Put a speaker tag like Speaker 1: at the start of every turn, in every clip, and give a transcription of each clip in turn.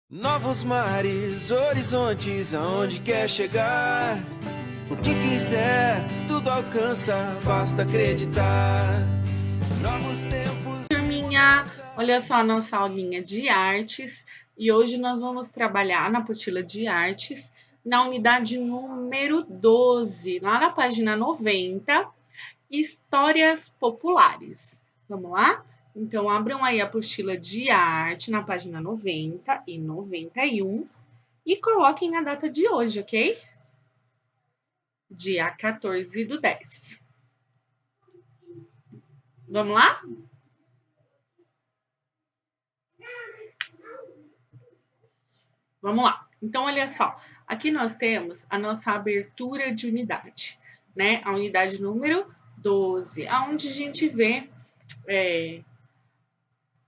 Speaker 1: Novos mares, horizontes, aonde quer chegar. O que quiser, tudo alcança, basta acreditar. Novos tempos.
Speaker 2: Turminha, olha só a nossa aulinha de artes e hoje nós vamos trabalhar na apostila de artes na unidade número 12, lá na página 90, histórias populares. Vamos lá? Então, abram aí a apostila de arte na página 90 e 91 e coloquem a data de hoje, ok? Dia 14/10. Vamos lá? Vamos lá. Então, olha só. Aqui nós temos a nossa abertura de unidade, né? A unidade número 12, aonde a gente vê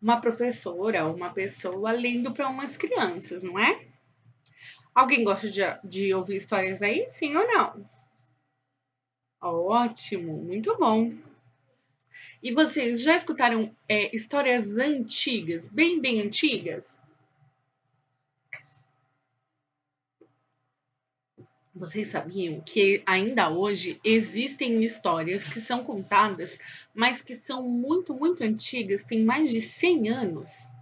Speaker 2: uma professora, uma pessoa lendo para umas crianças, não é? Alguém gosta de ouvir histórias aí? Sim ou não? Ótimo, muito bom. E vocês já escutaram histórias antigas, bem antigas? Vocês sabiam que ainda hoje existem histórias que são contadas, mas que são muito antigas, têm mais de 100 anos?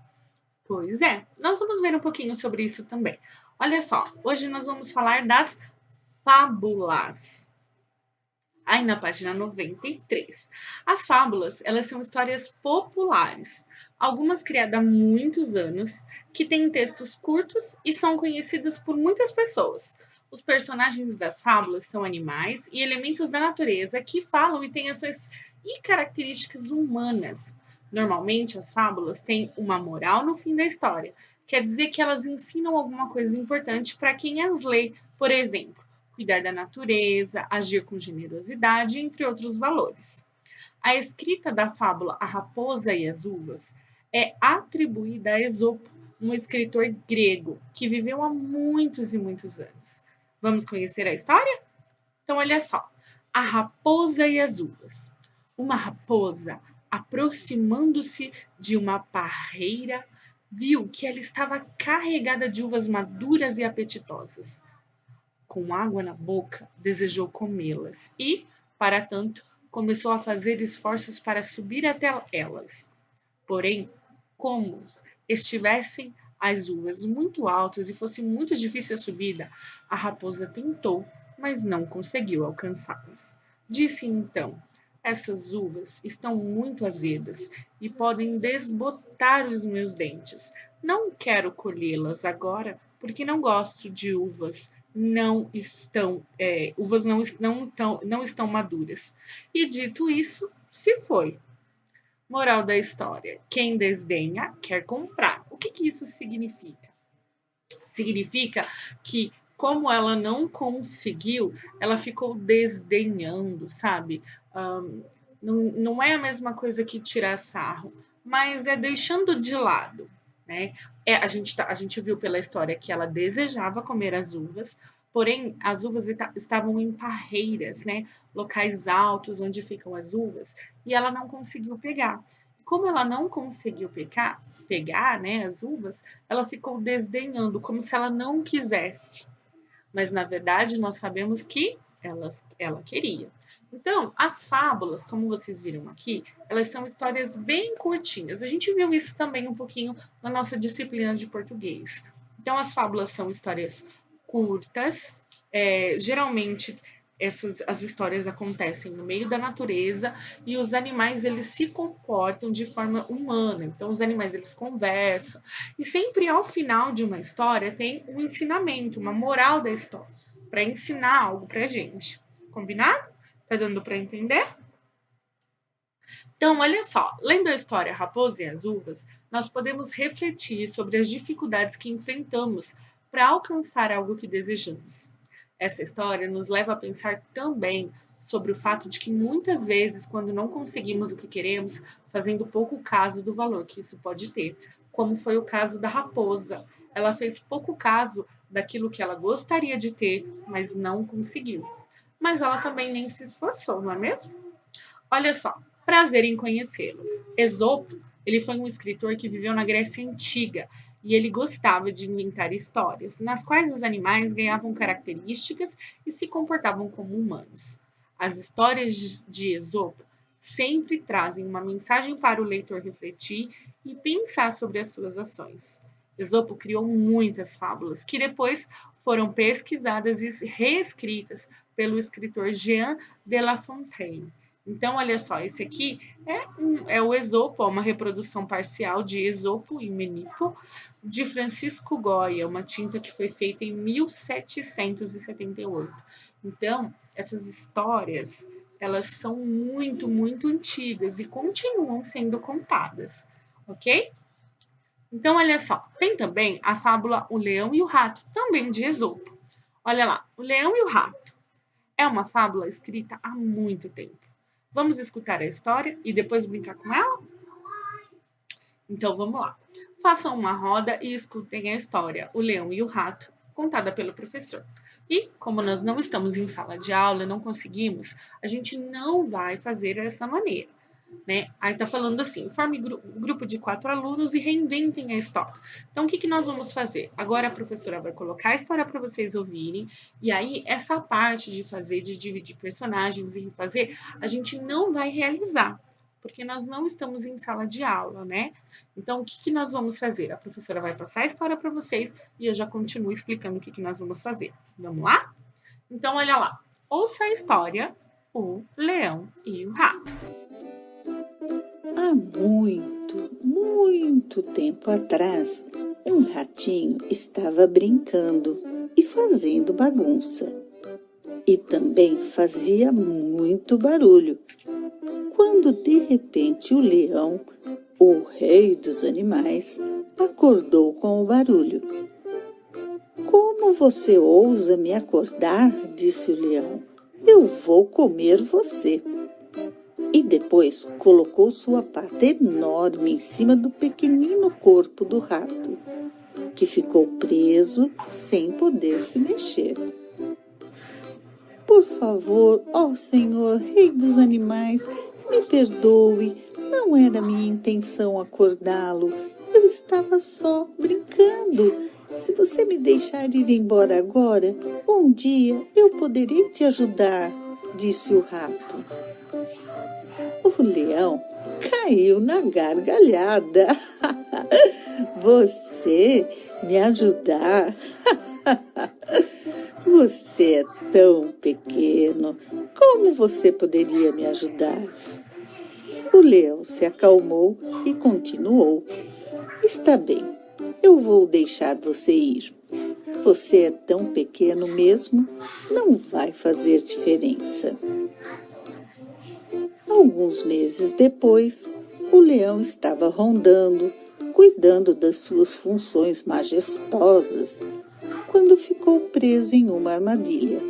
Speaker 2: Pois é, nós vamos ver um pouquinho sobre isso também. Olha só, hoje nós vamos falar das fábulas. Aí na página 93. As fábulas, elas são histórias populares, algumas criadas há muitos anos, que têm textos curtos e são conhecidas por muitas pessoas. Os personagens das fábulas são animais e elementos da natureza que falam e têm ações e características humanas. Normalmente, as fábulas têm uma moral no fim da história. Quer dizer que elas ensinam alguma coisa importante para quem as lê. Por exemplo, cuidar da natureza, agir com generosidade, entre outros valores. A escrita da fábula A Raposa e as Uvas é atribuída a Esopo, um escritor grego que viveu há muitos e muitos anos. Vamos conhecer a história? Então, olha só. A Raposa e as Uvas. Uma raposa, aproximando-se de uma parreira, viu que ela estava carregada de uvas maduras e apetitosas. Com água na boca, desejou comê-las e, para tanto, começou a fazer esforços para subir até elas. Porém, como estivessem as uvas muito altas e fosse muito difícil a subida, a raposa tentou, mas não conseguiu alcançá-las. Disse então: essas uvas estão muito azedas e podem desbotar os meus dentes. Não quero colhê-las agora, porque não gosto de uvas não estão maduras. E dito isso, se foi. Moral da história: quem desdenha quer comprar. O que isso significa? Significa que, como ela não conseguiu, ela ficou desdenhando, sabe? Não é a mesma coisa que tirar sarro, mas é deixando de lado, né? A gente viu pela história que ela desejava comer as uvas, porém as uvas estavam em parreiras, né? Locais altos onde ficam as uvas, e ela não conseguiu pegar. Como ela não conseguiu pegar, né, as uvas, ela ficou desdenhando, como se ela não quisesse. Mas na verdade nós sabemos que ela queria. Então, as fábulas, como vocês viram aqui, elas são histórias bem curtinhas. A gente viu isso também um pouquinho na nossa disciplina de português. Então, as fábulas são histórias curtas, geralmente as histórias acontecem no meio da natureza e os animais eles se comportam de forma humana. Então os animais eles conversam e sempre ao final de uma história tem um ensinamento, uma moral da história para ensinar algo para gente. Combinado? Tá dando para entender? Então, olha só, lendo a história Raposa e as Uvas, nós podemos refletir sobre as dificuldades que enfrentamos para alcançar algo que desejamos. Essa história nos leva a pensar também sobre o fato de que muitas vezes, quando não conseguimos o que queremos, fazendo pouco caso do valor que isso pode ter, como foi o caso da raposa. Ela fez pouco caso daquilo que ela gostaria de ter, mas não conseguiu. Mas ela também nem se esforçou, não é mesmo? Olha só, prazer em conhecê-lo. Esopo, ele foi um escritor que viveu na Grécia Antiga e ele gostava de inventar histórias, nas quais os animais ganhavam características e se comportavam como humanos. As histórias de Esopo sempre trazem uma mensagem para o leitor refletir e pensar sobre as suas ações. Esopo criou muitas fábulas que depois foram pesquisadas e reescritas pelo escritor Jean de La Fontaine. Então, olha só, esse aqui é o Esopo, uma reprodução parcial de Esopo e Menipo, de Francisco Goya, uma tinta que foi feita em 1778. Então, essas histórias, elas são muito, muito antigas e continuam sendo contadas, ok? Então, olha só, tem também a fábula O Leão e o Rato, também de Esopo. Olha lá, O Leão e o Rato é uma fábula escrita há muito tempo. Vamos escutar a história e depois brincar com ela? Então vamos lá. Façam uma roda e escutem a história O Leão e o Rato, contada pelo professor. E, como nós não estamos em sala de aula, não conseguimos, a gente não vai fazer dessa maneira, né? Aí tá falando assim, forme grupo de 4 alunos e reinventem a história. Então, o que que nós vamos fazer? Agora a professora vai colocar a história para vocês ouvirem, e aí essa parte de fazer, de dividir personagens e refazer, a gente não vai realizar, porque nós não estamos em sala de aula, né? Então, o que que nós vamos fazer? A professora vai passar a história para vocês e eu já continuo explicando o que que nós vamos fazer. Vamos lá? Então, olha lá. Ouça a história, O Leão e o Rato.
Speaker 3: Há muito, muito tempo atrás, um ratinho estava brincando e fazendo bagunça. E também fazia muito barulho. Quando de repente o leão, o rei dos animais, acordou com o barulho. "Como você ousa me acordar?" disse o leão. "Eu vou comer você." E depois colocou sua pata enorme em cima do pequenino corpo do rato, que ficou preso sem poder se mexer. "Por favor, ó Senhor, Rei dos Animais, me perdoe. Não era minha intenção acordá-lo. Eu estava só brincando. Se você me deixar ir embora agora, um dia eu poderei te ajudar", disse o rato. O leão caiu na gargalhada. "Você me ajudar? Você é tão pequeno. Como você poderia me ajudar?" O leão se acalmou e continuou. "Está bem, eu vou deixar você ir. Você é tão pequeno mesmo, não vai fazer diferença." Alguns meses depois, o leão estava rondando, cuidando das suas funções majestosas, quando ficou preso em uma armadilha.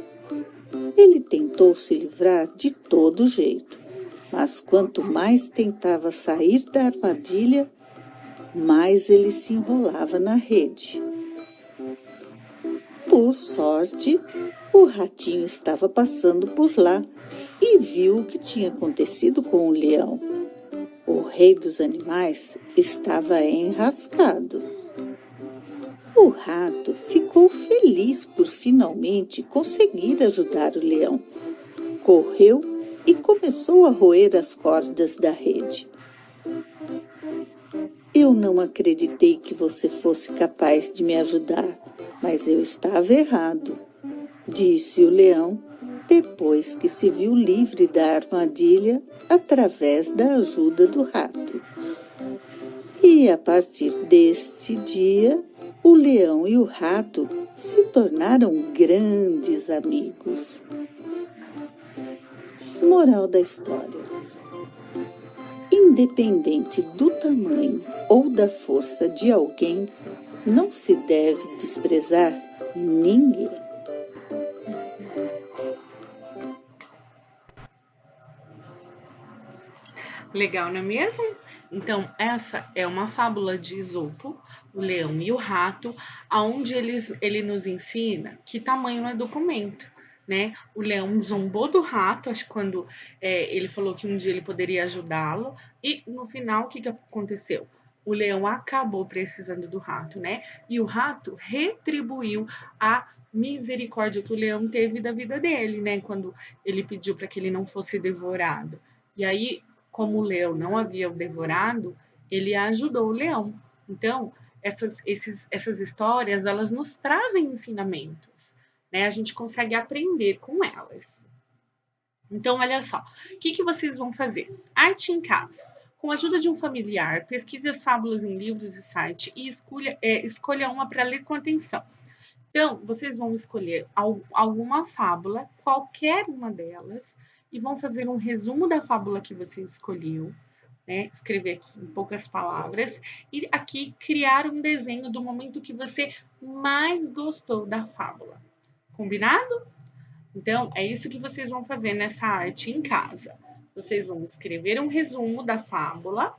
Speaker 3: Ele tentou se livrar de todo jeito, mas quanto mais tentava sair da armadilha, mais ele se enrolava na rede. Por sorte, o ratinho estava passando por lá e viu o que tinha acontecido com o leão. O rei dos animais estava enrascado. O rato ficou feliz por finalmente conseguir ajudar o leão. Correu e começou a roer as cordas da rede. "Eu não acreditei que você fosse capaz de me ajudar, mas eu estava errado", disse o leão, depois que se viu livre da armadilha através da ajuda do rato. E a partir deste dia, o leão e o rato se tornaram grandes amigos. Moral da história: independente do tamanho ou da força de alguém, não se deve desprezar ninguém.
Speaker 2: Legal, não é mesmo? Então, essa é uma fábula de Esopo, o leão e o rato, onde ele nos ensina que tamanho não é documento, né? O leão zombou do rato, acho que quando ele falou que um dia ele poderia ajudá-lo, e no final, o que, que aconteceu? o leão acabou precisando do rato, né? E o rato retribuiu a misericórdia que o leão teve da vida dele, né? Quando ele pediu para que ele não fosse devorado. E aí, como o leão não havia o devorado, ele ajudou o leão. Então, essas histórias, elas nos trazem ensinamentos, né? A gente consegue aprender com elas. Então, olha só, o que vocês vão fazer? Arte em casa. Com a ajuda de um familiar, pesquise as fábulas em livros e site e escolha uma para ler com atenção. Então, vocês vão escolher alguma fábula, qualquer uma delas, e vão fazer um resumo da fábula que você escolheu, né? Escrever aqui em poucas palavras, e aqui criar um desenho do momento que você mais gostou da fábula. Combinado? Então, é isso que vocês vão fazer nessa arte em casa. Vocês vão escrever um resumo da fábula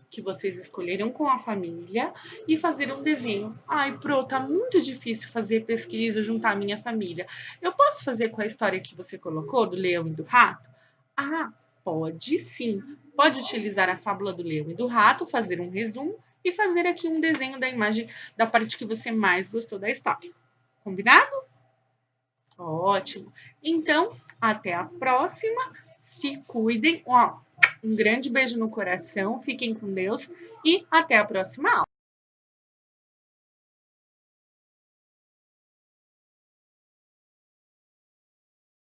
Speaker 2: que vocês escolheram com a família e fazer um desenho. Ai, tá muito difícil fazer pesquisa, juntar a minha família. Eu posso fazer com a história que você colocou, do leão e do rato? Ah, pode sim. Pode utilizar a fábula do leão e do rato, fazer um resumo e fazer aqui um desenho da imagem da parte que você mais gostou da história. Combinado? Ótimo. Então, até a próxima. Se cuidem. Ó, um grande beijo no coração. Fiquem com Deus e até a próxima aula.